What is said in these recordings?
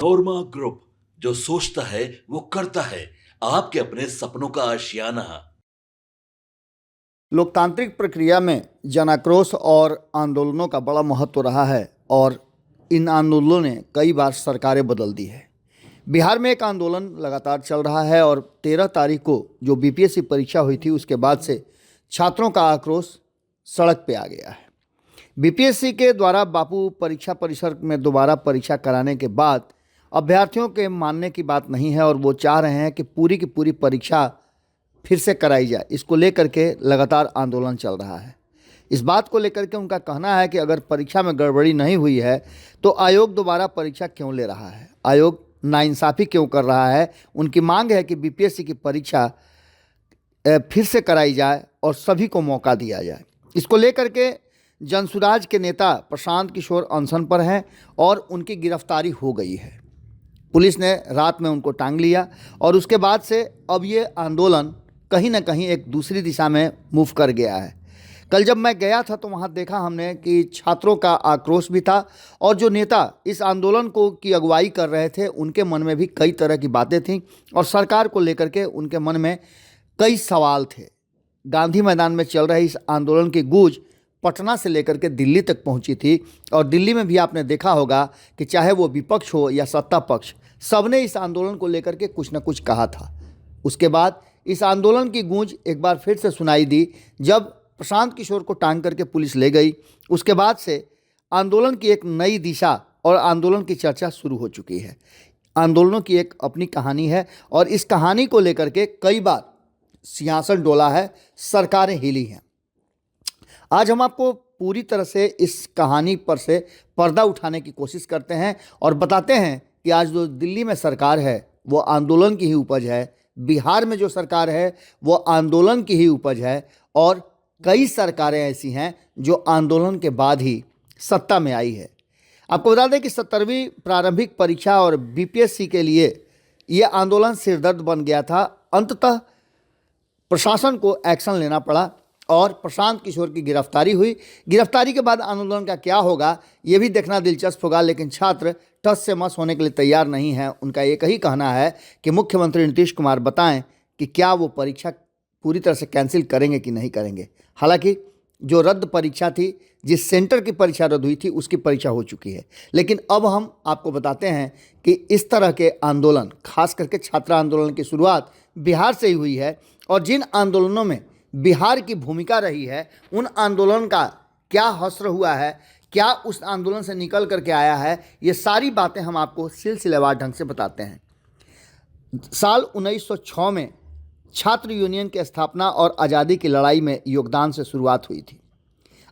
नोरमा group, जो सोचता है वो करता है। आपके अपने सपनों का आशियाना। लोकतांत्रिक प्रक्रिया में जनाक्रोश और आंदोलनों का बड़ा महत्व रहा है और इन आंदोलनों ने कई बार सरकारें बदल दी है। बिहार में एक आंदोलन लगातार चल रहा है और 13 तारीख को जो बीपीएससी परीक्षा हुई थी उसके बाद से छात्रों का आक्रोश सड़क पे आ गया है। बीपीएससी के द्वारा बापू परीक्षा परिसर में दोबारा परीक्षा कराने के बाद अभ्यर्थियों के मानने की बात नहीं है और वो चाह रहे हैं कि पूरी की पूरी परीक्षा फिर से कराई जाए। इसको लेकर के लगातार आंदोलन चल रहा है। इस बात को लेकर के उनका कहना है कि अगर परीक्षा में गड़बड़ी नहीं हुई है तो आयोग दोबारा परीक्षा क्यों ले रहा है, आयोग नाइंसाफ़ी क्यों कर रहा है। उनकी मांग है कि बीपीएससी की परीक्षा फिर से कराई जाए और सभी को मौका दिया जाए। इसको लेकर के जनसुराज के नेता प्रशांत किशोर अनशन पर हैं और उनकी गिरफ्तारी हो गई है। पुलिस ने रात में उनको टांग लिया और उसके बाद से अब ये आंदोलन कहीं ना कहीं एक दूसरी दिशा में मूव कर गया है। कल जब मैं गया था तो वहाँ देखा हमने कि छात्रों का आक्रोश भी था और जो नेता इस आंदोलन को की अगुवाई कर रहे थे उनके मन में भी कई तरह की बातें थीं और सरकार को लेकर के उनके मन में कई सवाल थे। गांधी मैदान में चल रहे इस आंदोलन की गूंज पटना से लेकर के दिल्ली तक पहुंची थी और दिल्ली में भी आपने देखा होगा कि चाहे वो विपक्ष हो या सत्ता पक्ष, सबने इस आंदोलन को लेकर के कुछ न कुछ कहा था। उसके बाद इस आंदोलन की गूंज एक बार फिर से सुनाई दी जब प्रशांत किशोर को टांग करके पुलिस ले गई। उसके बाद से आंदोलन की एक नई दिशा और आंदोलन की चर्चा शुरू हो चुकी है। आंदोलनों की एक अपनी कहानी है और इस कहानी को लेकर के कई बार सिंहासन डोला है, सरकारें हिली हैं। आज हम आपको पूरी तरह से इस कहानी पर से पर्दा उठाने की कोशिश करते हैं और बताते हैं कि आज जो दिल्ली में सरकार है वो आंदोलन की ही उपज है, बिहार में जो सरकार है वो आंदोलन की ही उपज है और कई सरकारें ऐसी हैं जो आंदोलन के बाद ही सत्ता में आई है। आपको बता दें कि 17वीं प्रारंभिक परीक्षा और बीपीएससी के लिए ये आंदोलन सिरदर्द बन गया था। अंततः प्रशासन को एक्शन लेना पड़ा और प्रशांत किशोर की गिरफ्तारी हुई। गिरफ्तारी के बाद आंदोलन का क्या होगा ये भी देखना दिलचस्प होगा, लेकिन छात्र टस से मस होने के लिए तैयार नहीं है। उनका एक ही कहना है कि मुख्यमंत्री नीतीश कुमार बताएं कि क्या वो परीक्षा पूरी तरह से कैंसिल करेंगे कि नहीं करेंगे। हालांकि जो रद्द परीक्षा थी, जिस सेंटर की परीक्षा रद्द हुई थी उसकी परीक्षा हो चुकी है, लेकिन अब हम आपको बताते हैं कि इस तरह के आंदोलन, खास करके छात्र आंदोलन की शुरुआत बिहार से ही हुई है और जिन आंदोलनों में बिहार की भूमिका रही है उन आंदोलन का क्या हश्र हुआ है, क्या उस आंदोलन से निकल करके आया है, ये सारी बातें हम आपको सिलसिलेवार ढंग से बताते हैं। साल 1906 में छात्र यूनियन की स्थापना और आज़ादी की लड़ाई में योगदान से शुरुआत हुई थी।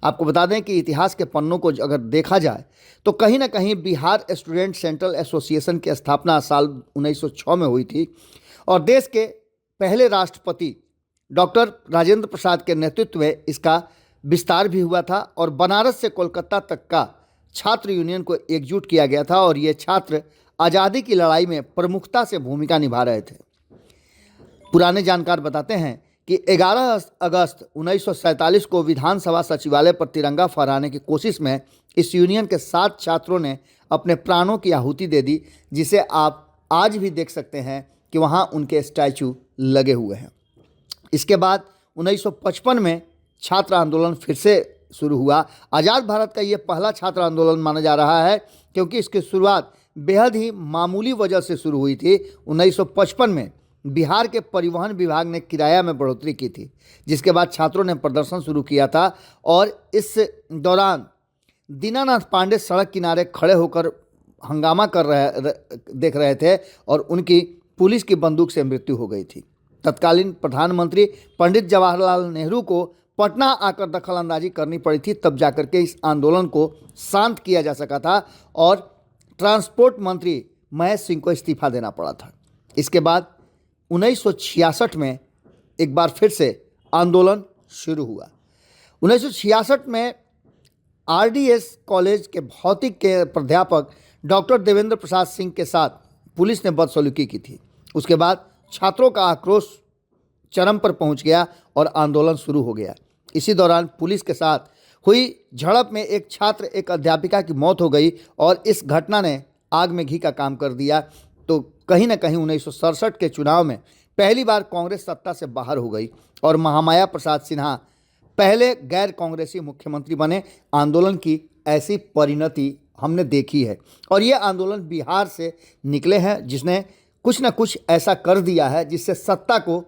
आपको बता दें कि इतिहास के पन्नों को अगर देखा जाए तो कहीं ना कहीं बिहार स्टूडेंट सेंट्रल एसोसिएशन की स्थापना साल 1906 में हुई थी और देश के पहले राष्ट्रपति डॉक्टर राजेंद्र प्रसाद के नेतृत्व में इसका विस्तार भी हुआ था और बनारस से कोलकाता तक का छात्र यूनियन को एकजुट किया गया था और ये छात्र आज़ादी की लड़ाई में प्रमुखता से भूमिका निभा रहे थे। पुराने जानकार बताते हैं कि 11 अगस्त 1947 को विधानसभा सचिवालय पर तिरंगा फहराने की कोशिश में इस यूनियन के 7 छात्रों ने अपने प्राणों की आहुति दे दी, जिसे आप आज भी देख सकते हैं कि वहाँ उनके स्टैचू लगे हुए हैं। इसके बाद 1955 में छात्र आंदोलन फिर से शुरू हुआ। आज़ाद भारत का ये पहला छात्र आंदोलन माना जा रहा है क्योंकि इसकी शुरुआत बेहद ही मामूली वजह से शुरू हुई थी। 1955 में बिहार के परिवहन विभाग ने किराया में बढ़ोतरी की थी, जिसके बाद छात्रों ने प्रदर्शन शुरू किया था और इस दौरान दीनानाथ पांडे सड़क किनारे खड़े होकर हंगामा देख रहे थे और उनकी पुलिस की बंदूक से मृत्यु हो गई थी। तत्कालीन प्रधानमंत्री पंडित जवाहरलाल नेहरू को पटना आकर दखल अंदाजी करनी पड़ी थी, तब जाकर के इस आंदोलन को शांत किया जा सका था और ट्रांसपोर्ट मंत्री महेश सिंह को इस्तीफा देना पड़ा था। इसके बाद 1966 में एक बार फिर से आंदोलन शुरू हुआ। 1966 में आरडीएस कॉलेज के भौतिक के प्राध्यापक डॉक्टर देवेंद्र प्रसाद सिंह के साथ पुलिस ने बदसलूकी की थी। उसके बाद छात्रों का आक्रोश चरम पर पहुंच गया और आंदोलन शुरू हो गया। इसी दौरान पुलिस के साथ हुई झड़प में एक छात्र, एक अध्यापिका की मौत हो गई और इस घटना ने आग में घी का काम कर दिया। तो कहीं ना कहीं 1967 के चुनाव में पहली बार कांग्रेस सत्ता से बाहर हो गई और महामाया प्रसाद सिन्हा पहले गैर कांग्रेसी मुख्यमंत्री बने। आंदोलन की ऐसी परिणति हमने देखी है और ये आंदोलन बिहार से निकले हैं, जिसने कुछ न कुछ ऐसा कर दिया है जिससे सत्ता को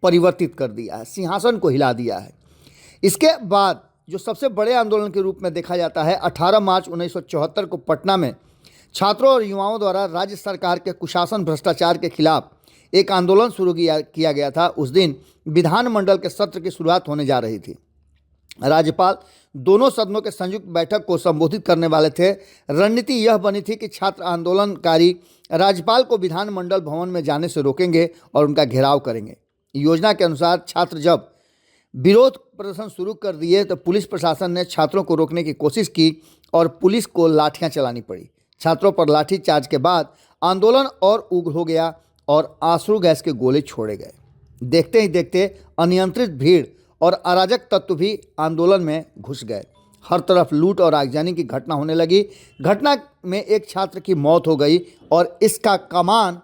परिवर्तित कर दिया है, सिंहासन को हिला दिया है। इसके बाद जो सबसे बड़े आंदोलन के रूप में देखा जाता है, 18 मार्च 1974 को पटना में छात्रों और युवाओं द्वारा राज्य सरकार के कुशासन भ्रष्टाचार के खिलाफ एक आंदोलन शुरू किया गया था। उस दिन विधानमंडल के सत्र की शुरुआत होने जा रही थी। राज्यपाल दोनों सदनों के संयुक्त बैठक को संबोधित करने वाले थे। रणनीति यह बनी थी कि छात्र आंदोलनकारी राज्यपाल को विधानमंडल भवन में जाने से रोकेंगे और उनका घेराव करेंगे। योजना के अनुसार छात्र जब विरोध प्रदर्शन शुरू कर दिए तो पुलिस प्रशासन ने छात्रों को रोकने की कोशिश की और पुलिस को लाठियां चलानी पड़ी। छात्रों पर लाठीचार्ज के बाद आंदोलन और उग्र हो गया और आंसू गैस के गोले छोड़े गए। देखते ही देखते अनियंत्रित भीड़ और अराजक तत्व भी आंदोलन में घुस गए। हर तरफ लूट और आगजनी की घटना होने लगी। घटना में एक छात्र की मौत हो गई और इसका कमान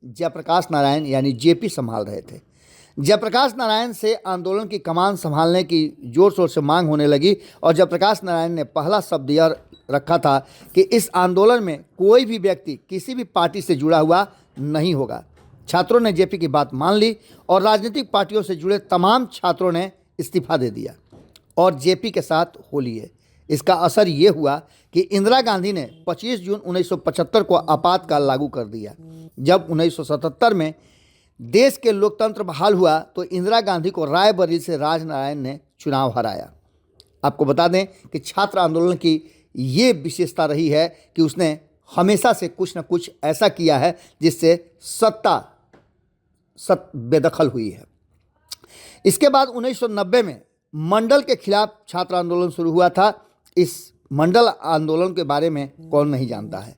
जयप्रकाश नारायण यानी जेपी संभाल रहे थे। जयप्रकाश नारायण से आंदोलन की कमान संभालने की जोर शोर से मांग होने लगी और जयप्रकाश नारायण ने पहला शब्द यह रखा था कि इस आंदोलन में कोई भी व्यक्ति किसी भी पार्टी से जुड़ा हुआ नहीं होगा। छात्रों ने जेपी की बात मान ली और राजनीतिक पार्टियों से जुड़े तमाम छात्रों ने इस्तीफा दे दिया और जेपी के साथ हो लिए। इसका असर ये हुआ कि इंदिरा गांधी ने 25 जून 1975 को आपातकाल लागू कर दिया। जब 1977 में देश के लोकतंत्र बहाल हुआ तो इंदिरा गांधी को रायबरेली से राजनारायण ने चुनाव हराया। आपको बता दें कि छात्र आंदोलन की ये विशेषता रही है कि उसने हमेशा से कुछ न कुछ ऐसा किया है जिससे सत्ता बेदखल हुई है। इसके बाद 1990 में मंडल के खिलाफ छात्र आंदोलन शुरू हुआ था। इस मंडल आंदोलन के बारे में कौन नहीं जानता है।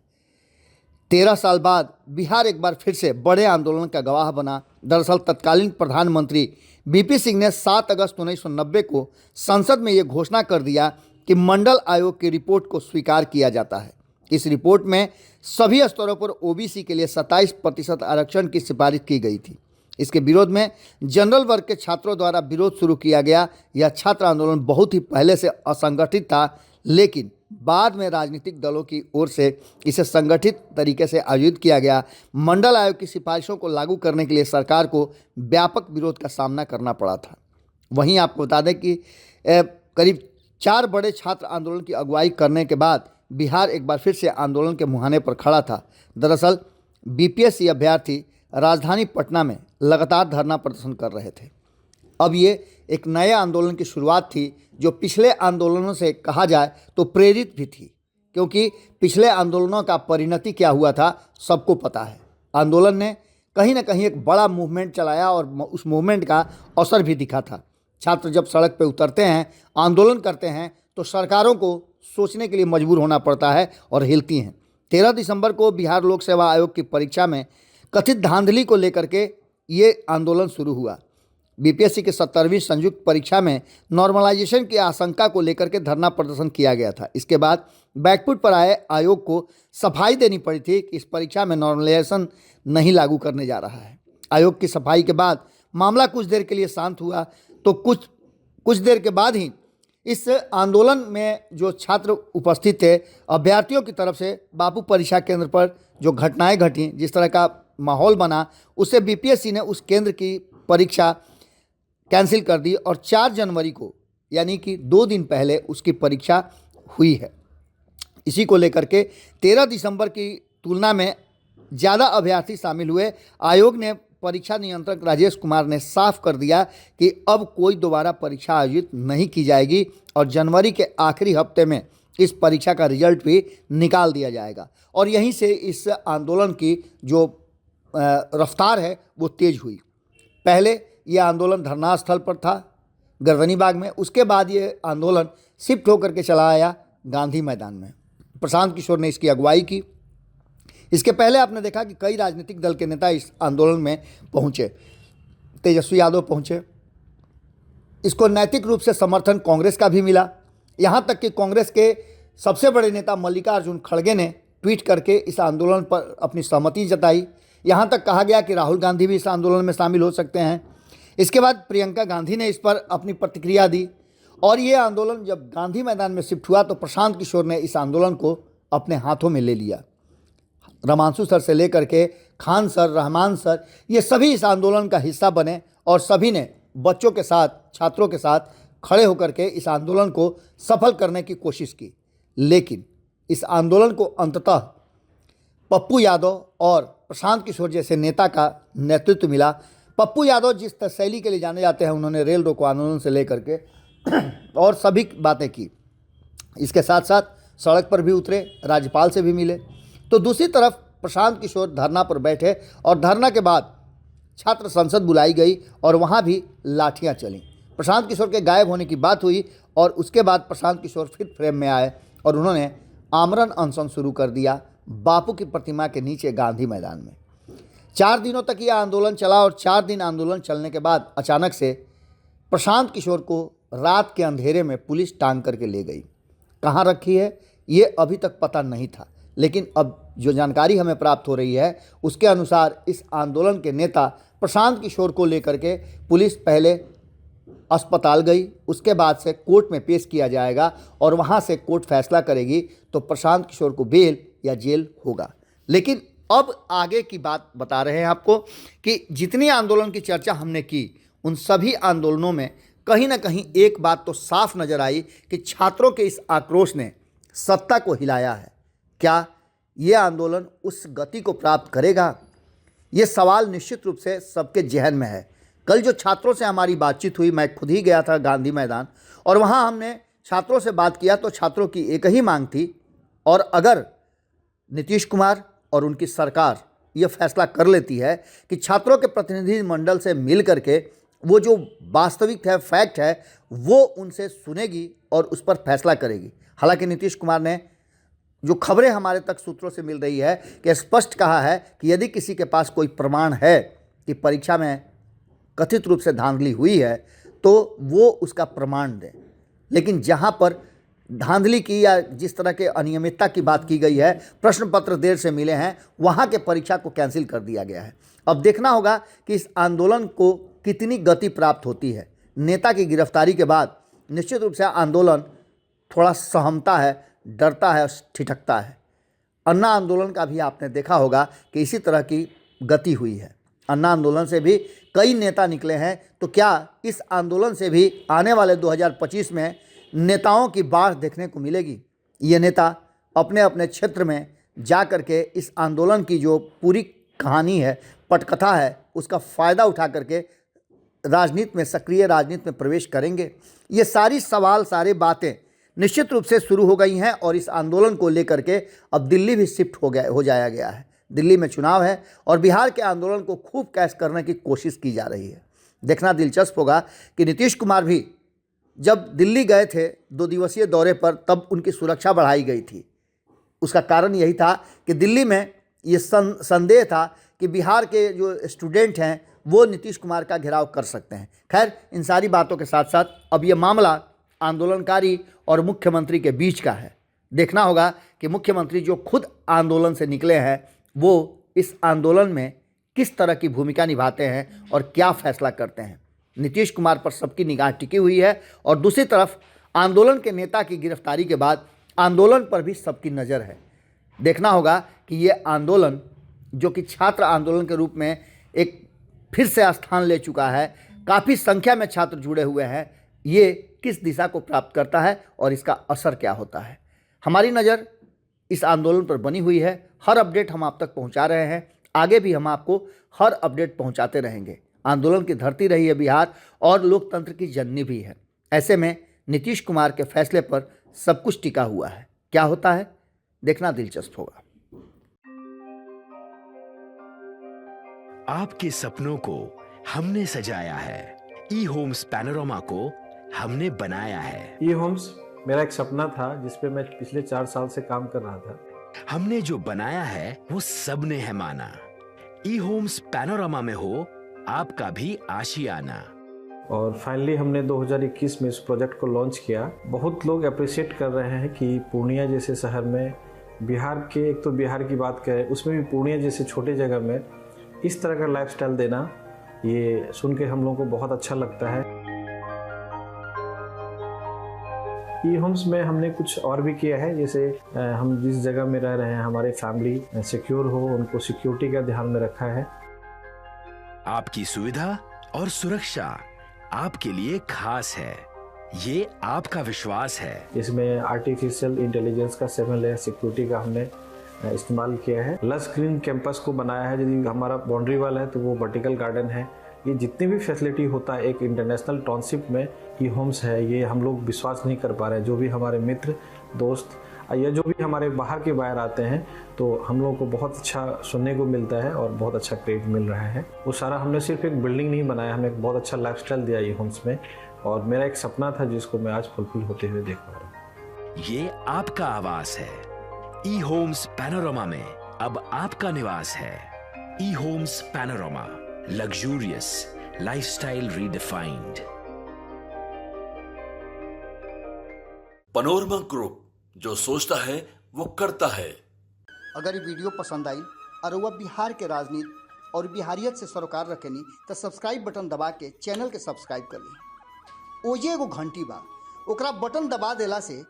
13 साल बाद बिहार एक बार फिर से बड़े आंदोलन का गवाह बना। दरअसल तत्कालीन प्रधानमंत्री बीपी सिंह ने 7 अगस्त 1990 को संसद में ये घोषणा कर दिया कि मंडल आयोग की रिपोर्ट को स्वीकार किया जाता है। इस रिपोर्ट में सभी स्तरों पर ओबीसी के लिए 27% आरक्षण की सिफारिश की गई थी। इसके विरोध में जनरल वर्ग के छात्रों द्वारा विरोध शुरू किया गया। यह छात्र आंदोलन बहुत ही पहले से असंगठित था, लेकिन बाद में राजनीतिक दलों की ओर से इसे संगठित तरीके से आयोजित किया गया। मंडल आयोग की सिफारिशों को लागू करने के लिए सरकार को व्यापक विरोध का सामना करना पड़ा था। वहीं आपको बता दें कि करीब 4 बड़े छात्र आंदोलन की अगुवाई करने के बाद बिहार एक बार फिर से आंदोलन के मुहाने पर खड़ा था। दरअसल बीपीएससी अभ्यर्थी राजधानी पटना में लगातार धरना प्रदर्शन कर रहे थे। अब ये एक नए आंदोलन की शुरुआत थी जो पिछले आंदोलनों से कहा जाए तो प्रेरित भी थी, क्योंकि पिछले आंदोलनों का परिणति क्या हुआ था सबको पता है। आंदोलन ने कहीं ना कहीं एक बड़ा मूवमेंट चलाया और उस मूवमेंट का असर भी दिखा था। छात्र जब सड़क पर उतरते हैं, आंदोलन करते हैं, तो सरकारों को सोचने के लिए मजबूर होना पड़ता है और हिलती हैं। 13 दिसंबर को बिहार लोक सेवा आयोग की परीक्षा में कथित धांधली को लेकर के ये आंदोलन शुरू हुआ। बीपीएससी की 17वीं संयुक्त परीक्षा में नॉर्मलाइजेशन की आशंका को लेकर के धरना प्रदर्शन किया गया था। इसके बाद बैकफुट पर आए आयोग को सफाई देनी पड़ी थी कि इस परीक्षा में नॉर्मलाइजेशन नहीं लागू करने जा रहा है। आयोग की सफाई के बाद मामला कुछ देर के लिए शांत हुआ, तो कुछ देर के बाद ही इस आंदोलन में जो छात्र उपस्थित थे, अभ्यर्थियों की तरफ से बापू परीक्षा केंद्र पर जो घटनाएं घटी, जिस तरह का माहौल बना, उससे बीपीएससी ने उस केंद्र की परीक्षा कैंसिल कर दी और 4 जनवरी को यानी कि 2 दिन पहले उसकी परीक्षा हुई है। इसी को लेकर के 13 दिसंबर की तुलना में ज़्यादा अभ्यर्थी शामिल हुए। आयोग ने परीक्षा नियंत्रक राजेश कुमार ने साफ कर दिया कि अब कोई दोबारा परीक्षा आयोजित नहीं की जाएगी और जनवरी के आखिरी हफ्ते में इस परीक्षा का रिजल्ट भी निकाल दिया जाएगा। और यहीं से इस आंदोलन की जो रफ्तार है वो तेज हुई। पहले ये आंदोलन धरना स्थल पर था गर्दनी बाग में, उसके बाद ये आंदोलन शिफ्ट होकर के चला आया गांधी मैदान में। प्रशांत किशोर ने इसकी अगुवाई की। इसके पहले आपने देखा कि कई राजनीतिक दल के नेता इस आंदोलन में पहुंचे। तेजस्वी यादव पहुंचे। इसको नैतिक रूप से समर्थन कांग्रेस का भी मिला। यहाँ तक कि कांग्रेस के सबसे बड़े नेता मल्लिकार्जुन खड़गे ने ट्वीट करके इस आंदोलन पर अपनी सहमति जताई। यहाँ तक कहा गया कि राहुल गांधी भी इस आंदोलन में शामिल हो सकते हैं। इसके बाद प्रियंका गांधी ने इस पर अपनी प्रतिक्रिया दी और ये आंदोलन जब गांधी मैदान में शिफ्ट हुआ तो प्रशांत किशोर ने इस आंदोलन को अपने हाथों में ले लिया। रमांशु सर से लेकर के खान सर, रहमान सर, ये सभी इस आंदोलन का हिस्सा बने और सभी ने बच्चों के साथ, छात्रों के साथ खड़े होकर के इस आंदोलन को सफल करने की कोशिश की। लेकिन इस आंदोलन को अंततः पप्पू यादव और प्रशांत किशोर जैसे नेता का नेतृत्व मिला। पप्पू यादव जिस शैली के लिए जाने जाते हैं, उन्होंने रेल रोको आंदोलन से लेकर के और सभी बातें की। इसके साथ साथ सड़क पर भी उतरे, राज्यपाल से भी मिले। तो दूसरी तरफ प्रशांत किशोर धरना पर बैठे और धरना के बाद छात्र संसद बुलाई गई और वहाँ भी लाठियाँ चलीं। प्रशांत किशोर के गायब होने की बात हुई और उसके बाद प्रशांत किशोर फिर फ्रेम में आए और उन्होंने आमरण अनशन शुरू कर दिया बापू की प्रतिमा के नीचे गांधी मैदान में। 4 दिनों तक यह आंदोलन चला और 4 दिन आंदोलन चलने के बाद अचानक से प्रशांत किशोर को रात के अंधेरे में पुलिस टांग करके ले गई। कहाँ रखी है ये अभी तक पता नहीं था, लेकिन अब जो जानकारी हमें प्राप्त हो रही है उसके अनुसार इस आंदोलन के नेता प्रशांत किशोर को लेकर के पुलिस पहले अस्पताल गई, उसके बाद से कोर्ट में पेश किया जाएगा और वहाँ से कोर्ट फैसला करेगी तो प्रशांत किशोर को बेल या जेल होगा। लेकिन अब आगे की बात बता रहे हैं आपको कि जितनी आंदोलन की चर्चा हमने की उन सभी आंदोलनों में कहीं ना कहीं एक बात तो साफ नजर आई कि छात्रों के इस आक्रोश ने सत्ता को हिलाया है। क्या ये आंदोलन उस गति को प्राप्त करेगा? ये सवाल निश्चित रूप से सबके जहन में है। कल जो छात्रों से हमारी बातचीत हुई, मैं खुद ही गया था गांधी मैदान और वहाँ हमने छात्रों से बात किया तो छात्रों की एक ही मांग थी, और अगर नीतीश कुमार और उनकी सरकार ये फैसला कर लेती है कि छात्रों के प्रतिनिधि मंडल से मिल करके वो जो वास्तविक है, फैक्ट है, वो उनसे सुनेगी और उस पर फैसला करेगी। हालांकि नीतीश कुमार ने, जो खबरें हमारे तक सूत्रों से मिल रही है, कि स्पष्ट कहा है कि यदि किसी के पास कोई प्रमाण है कि परीक्षा में कथित रूप से धांधली हुई है तो वो उसका प्रमाण दें। लेकिन जहाँ पर धांधली की या जिस तरह के अनियमितता की बात की गई है, प्रश्न पत्र देर से मिले हैं, वहाँ के परीक्षा को कैंसिल कर दिया गया है। अब देखना होगा कि इस आंदोलन को कितनी गति प्राप्त होती है। नेता की गिरफ्तारी के बाद निश्चित रूप से आंदोलन थोड़ा सहमता है, डरता है, ठिठकता है। अन्ना आंदोलन का भी आपने देखा होगा कि इसी तरह की गति हुई है। अन्ना आंदोलन से भी कई नेता निकले हैं, तो क्या इस आंदोलन से भी आने वाले 2025 में नेताओं की बाढ़ देखने को मिलेगी? ये नेता अपने अपने क्षेत्र में जा कर के इस आंदोलन की जो पूरी कहानी है, पटकथा है, उसका फ़ायदा उठा करके राजनीति में, सक्रिय राजनीति में प्रवेश करेंगे? ये सारी सवाल, सारी बातें निश्चित रूप से शुरू हो गई हैं और इस आंदोलन को लेकर के अब दिल्ली भी शिफ्ट हो जाया गया है। दिल्ली में चुनाव है और बिहार के आंदोलन को खूब कैश करने की कोशिश की जा रही है। देखना दिलचस्प होगा कि नीतीश कुमार भी जब दिल्ली गए थे 2 दिवसीय दौरे पर, तब उनकी सुरक्षा बढ़ाई गई थी। उसका कारण यही था कि दिल्ली में ये संदेह था कि बिहार के जो स्टूडेंट हैं वो नीतीश कुमार का घेराव कर सकते हैं। खैर, इन सारी बातों के साथ साथ अब ये मामला आंदोलनकारी और मुख्यमंत्री के बीच का है। देखना होगा कि मुख्यमंत्री जो खुद आंदोलन से निकले हैं वो इस आंदोलन में किस तरह की भूमिका निभाते हैं और क्या फैसला करते हैं। नीतीश कुमार पर सबकी निगाह टिकी हुई है और दूसरी तरफ आंदोलन के नेता की गिरफ्तारी के बाद आंदोलन पर भी सबकी नज़र है। देखना होगा कि ये आंदोलन, जो कि छात्र आंदोलन के रूप में एक फिर से स्थान ले चुका है, काफ़ी संख्या में छात्र जुड़े हुए हैं, ये किस दिशा को प्राप्त करता है और इसका असर क्या होता है। हमारी नज़र इस आंदोलन पर बनी हुई है। हर अपडेट हम आप तक पहुंचा रहे हैं, आगे भी हम आपको हर अपडेट पहुंचाते रहेंगे। आंदोलन की धरती रही है बिहार और लोकतंत्र की जननी भी है। ऐसे में नीतीश कुमार के फैसले पर सब कुछ टिका हुआ है। क्या होता है, देखना दिलचस्प होगा। आपके सपनों को हमने सजाया है, ई होम्स पैनोरमा को हमने बनाया है। ई होम्स मेरा एक सपना था जिस पे मैं पिछले 4 साल से काम कर रहा था। हमने जो बनाया है वो सबने है माना। ई होम्स पैनोरमा में हो आपका भी आशियाना। और फाइनली हमने 2021 में इस प्रोजेक्ट को लॉन्च किया। बहुत लोग अप्रिशिएट कर रहे हैं कि पूर्णिया जैसे शहर में बिहार के, एक तो बिहार की बात करें, उसमें भी पूर्णिया जैसे छोटे जगह में इस तरह का लाइफस्टाइल देना, ये सुन के हम लोगों को बहुत अच्छा लगता है। ई होम्स में हमने कुछ और भी किया है, जैसे हम जिस जगह में रह रहे हैं हमारे फैमिली सिक्योर हो, उनको सिक्योरिटी का ध्यान में रखा है। आपकी सुविधा और सुरक्षा आपके लिए खास है, ये आपका विश्वास है। इसमें आर्टिफिशियल इंटेलिजेंस का 7 लेयर सिक्योरिटी का हमने इस्तेमाल किया है। लस ग्रीन कैंपस को बनाया है, यदि हमारा बाउंड्री वाल है तो वो वर्टिकल गार्डन है। ये जितनी भी फैसिलिटी होता है एक इंटरनेशनल टाउनशिप में, ई होम्स है, ये हम लोग विश्वास नहीं कर पा रहे हैं। जो भी हमारे मित्र दोस्त या जो भी हमारे बाहर के बाहर आते हैं तो हम लोगों को बहुत अच्छा सुनने को मिलता है और बहुत अच्छा क्रेडिट मिल रहा है। वो सारा हमने सिर्फ एक बिल्डिंग नहीं बनाया, हमें एक बहुत अच्छा लाइफस्टाइल दिया ई होम्स में, और मेरा एक सपना था जिसको मैं आज फुलफिल होते हुए देख पा रहा हूँ। ये आपका आवास है। ई होम्स पैनोरामा में अब आपका निवास है। E homes panorama, luxurious lifestyle redefined. Panorama group, जो सोचता है वो करता है। अगर ये वीडियो पसंद आई और वह बिहार के राजनीति और बिहारियत से सरोकार रखेनी तो सब्सक्राइब बटन दबा के चैनल के सब्सक्राइब कर ली। ओजे एगो घंटी बा, ओकरा बटन दबा देला से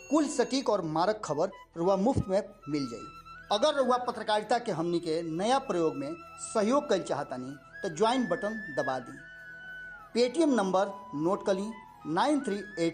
कुल सटीक और मारक खबर रुआ मुफ्त में मिल जाई। अगर रुआ पत्रकारिता के हमनी के नया प्रयोग में सहयोग कर चाहतानी तो ज्वाइन बटन दबा दी। पेटीएम नंबर नोट कर ली 9386